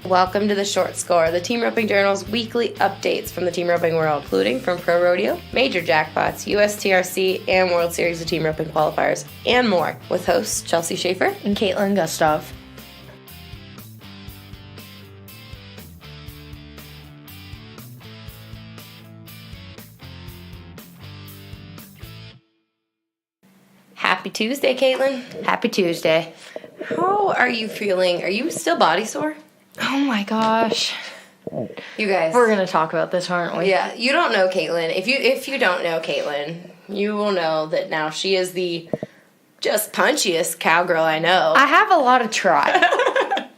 Welcome to the Short Score, the Team Roping Journal's weekly updates from the team roping world, including from Pro Rodeo, major jackpots, USTRC, and World Series of Team Roping qualifiers, and more, with hosts Chelsea Shaffer and Kaitlin Gustave. Happy Tuesday, Kaitlin. Happy Tuesday. How are you feeling? Are you still body sore? Oh my gosh. You guys. We're going to talk about this, aren't we? Yeah, you don't know Kaitlin. If you don't know Kaitlin, you will know that now she is the just punchiest cowgirl I know. I have a lot of try.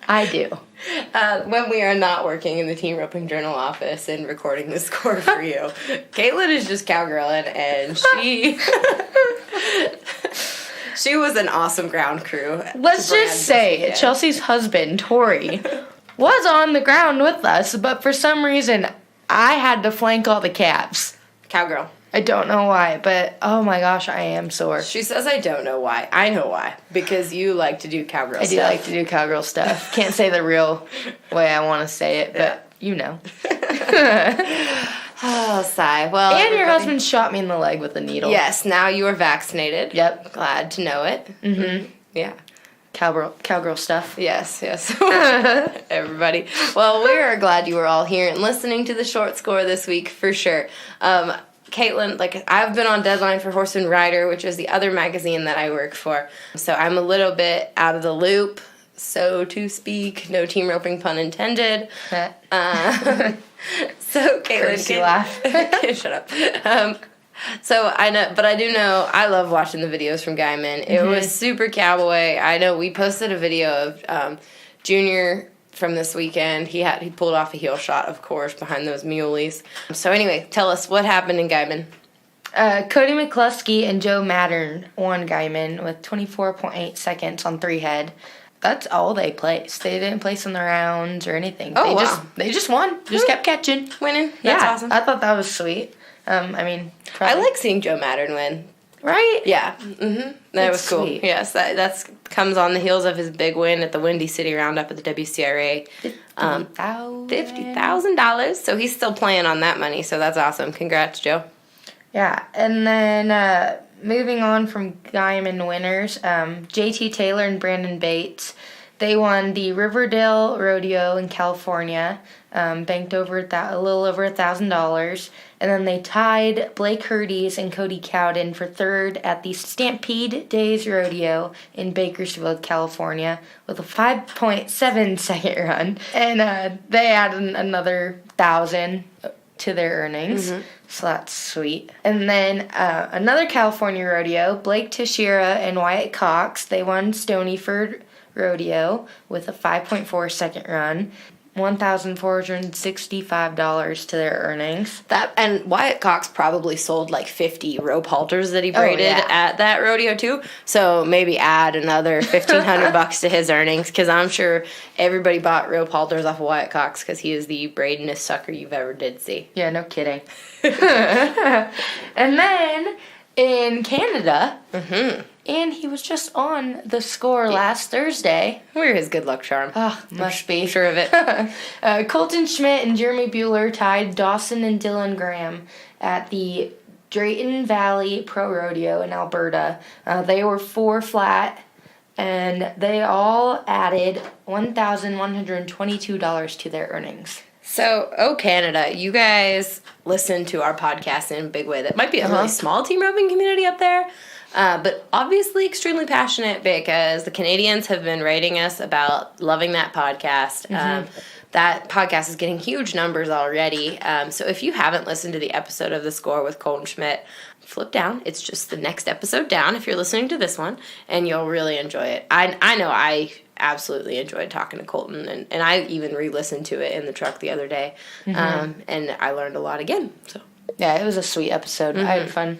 I do. When we are not working in the Team Roping Journal office and recording the score for you, Kaitlin is just cowgirling, and she was an awesome ground crew. Let's just say Chelsea's husband, Tori, was on the ground with us, but for some reason, I had to flank all the calves. Cowgirl. I don't know why, but oh my gosh, I am sore. She says I don't know why. I know why. Because you like to do cowgirl stuff. I do like to do cowgirl stuff. Can't say the real way I want to say it, but you know. Oh, sigh. Well, and your husband shot me in the leg with a needle. Yes, now you are vaccinated. Yep. Glad to know it. Mm-hmm. Yeah. Cowgirl stuff. Yes. Everybody. Well, we are glad you were all here and listening to the Short Score this week for sure. Kaitlin, I've been on deadline for Horse and Rider, which is the other magazine that I work for. So I'm a little bit out of the loop, so to speak. No team roping pun intended. So Kaitlin, laugh. Shut up. So I know, but I do know I love watching the videos from Guyman. It was super cowboy. I know we posted a video of Junior from this weekend. He pulled off a heel shot, of course, behind those muleys. So anyway, tell us what happened in Guyman. Cody McCluskey and Joe Mattern won Guyman with 24.8 seconds on 3 head. That's all they placed. They didn't place in the rounds or anything. Oh, wow. They just won. Just kept catching. Winning. That's awesome. I thought that was sweet. I like seeing Joe Mattern win. Right? Yeah. Mm-hmm. That was cool. Sweet. Yes, that comes on the heels of his big win at the Windy City Roundup at the WCRA. $50,000. So he's still playing on that money, so that's awesome. Congrats, Joe. Yeah, and then moving on from Guyman winners, JT Taylor and Brandon Bates, they won the Riverdale Rodeo in California, banked over a little over $1,000, and then they tied Blake Hurdy's and Cody Cowden for third at the Stampede Days Rodeo in Bakersfield, California, with a 5.7 second run, and they added another $1,000 to their earnings. So that's sweet. And then another California rodeo, Blake Teixeira and Wyatt Cox, they won Stonyford Rodeo with a 5.4 second run, $1,465 to their earnings. And Wyatt Cox probably sold 50 rope halters that he braided at that rodeo too. So maybe add another $1,500 to his earnings, because I'm sure everybody bought rope halters off of Wyatt Cox because he is the braidinest sucker you've ever did see. Yeah, no kidding. And then in Canada, and he was just on the score last Thursday. We're his good luck charm. Oh, must be. I'm sure of it. Colton Schmidt and Jeremy Bueller tied Dawson and Dylan Graham at the Drayton Valley Pro Rodeo in Alberta. They were 4 flat, and they all added $1,122 to their earnings. So, Canada, you guys listen to our podcast in a big way. That might be a really small team roping community up there, but obviously extremely passionate, because the Canadians have been writing us about loving that podcast. That podcast is getting huge numbers already. So if you haven't listened to the episode of The Score with Colton Schmidt, flip down. It's just the next episode down if you're listening to this one, and you'll really enjoy it. I know I absolutely enjoyed talking to Colton, and I even re-listened to it in the truck the other day, and I learned a lot again. So yeah, it was a sweet episode. I had fun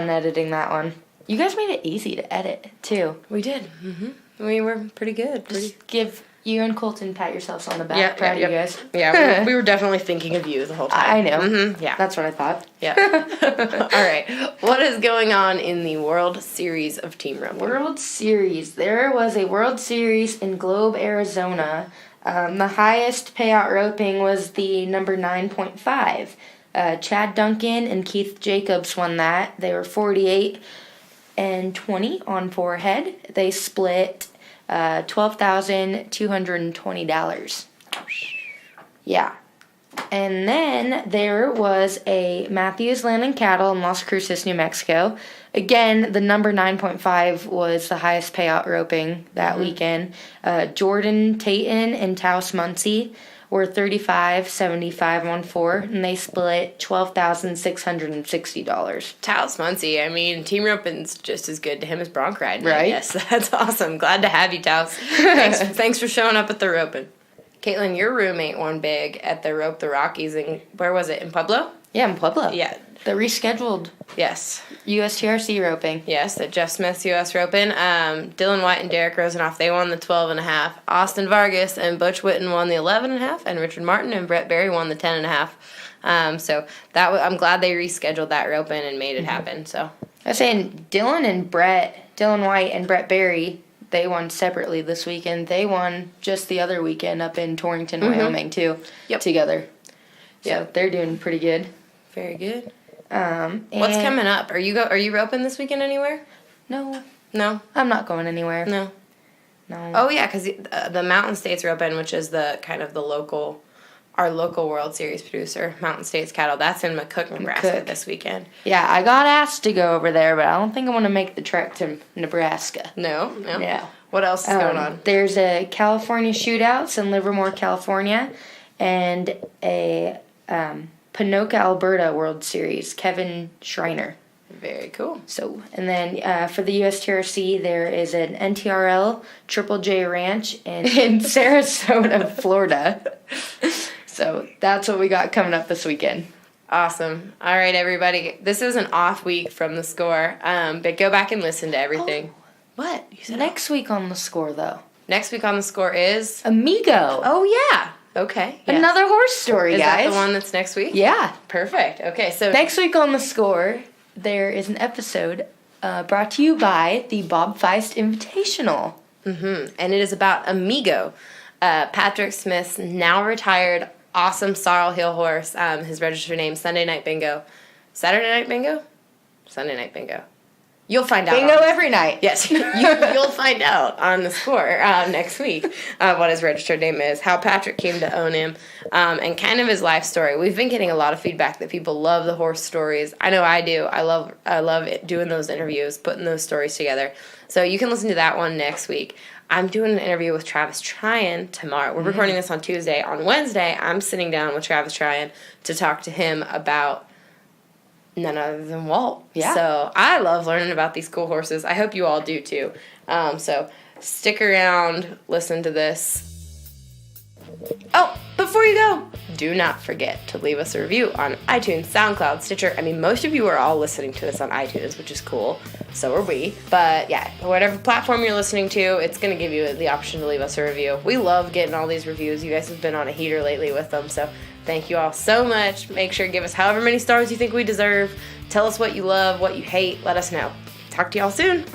editing that one. You guys made it easy to edit too. We did. We were pretty good. Just give you and Colton pat yourselves on the back. Proud of you guys. Yeah, we were definitely thinking of you the whole time. I know. Yeah, that's what I thought. Yeah. All right. What is going on in the World Series of Team Roping? World Series. There was a World Series in Globe, Arizona. The highest payout roping was the number 9.5. Chad Duncan and Keith Jacobs won that. They were 48 and 20 on 4 head. They split $12,220. Yeah. And then there was a Matthews Land and Cattle in Las Cruces, New Mexico. Again, the number 9.5 was the highest payout roping that weekend. Jordan Tayton and Taos Muncie were 35-75 on 4, and they split $12,660. Taos Muncie, I mean, team roping's just as good to him as bronc riding. Right. Yes, that's awesome. Glad to have you, Taos. Thanks for showing up at the roping. Kaitlin, your roommate won big at the Rope the Rockies in, where was it, in Pueblo? Yeah, in Pueblo. Yeah. The rescheduled Yes. USTRC roping. Yes, at Jeff Smith's U.S. Roping. Dylan White and Derek Rosenoff, they won the 12.5. Austin Vargas and Butch Witten won the 11.5, and Richard Martin and Brett Berry won the 10.5. So I'm glad they rescheduled that roping and made it happen. So I was saying Dylan White and Brett Berry, they won separately this weekend. They won just the other weekend up in Torrington, Wyoming, too, together. So they're doing pretty good. Very good. What's coming up? Are you roping this weekend anywhere? No. No? I'm not going anywhere. No. Oh, yeah, because the Mountain States Roping, which is our local World Series producer, Mountain States Cattle, that's in McCook, Nebraska this weekend. Yeah, I got asked to go over there, but I don't think I want to make the trek to Nebraska. No? Yeah. What else is going on? There's a California Shootouts in Livermore, California, and a Panoka, Alberta World Series, Kevin Schreiner. Very cool. So, and then for the USTRC, there is an NTRL Triple J Ranch in Sarasota, Florida. So that's what we got coming up this weekend. Awesome. All right, everybody. This is an off week from the score, but go back and listen to everything. Oh, what? You said next week on the score, though. Next week on the score is Amigo. Oh, yeah. Okay. Yes. Another horse story, guys. Is that the one that's next week? Yeah. Perfect. Okay, so next week on the score, there is an episode brought to you by the Bob Feist Invitational. And it is about Amigo, Patrick Smith's now retired awesome sorrel heel horse. His registered name, Sunday Night Bingo. Saturday Night Bingo? Sunday Night Bingo. You'll find out. Bingo every night. Yes, you'll find out on the score next week what his registered name is, how Patrick came to own him, and kind of his life story. We've been getting a lot of feedback that people love the horse stories. I know I do. I love doing those interviews, putting those stories together. So you can listen to that one next week. I'm doing an interview with Travis Tryon tomorrow. We're recording this on Tuesday. On Wednesday, I'm sitting down with Travis Tryon to talk to him about none other than Walt. Yeah. So I love learning about these cool horses. I hope you all do too. So stick around, listen to this. Oh, before you go, do not forget to leave us a review on iTunes, SoundCloud, Stitcher. I mean, most of you are all listening to this on iTunes, which is cool. So are we. But yeah, whatever platform you're listening to, it's going to give you the option to leave us a review. We love getting all these reviews. You guys have been on a heater lately with them. So thank you all so much. Make sure to give us however many stars you think we deserve. Tell us what you love, what you hate. Let us know. Talk to y'all soon.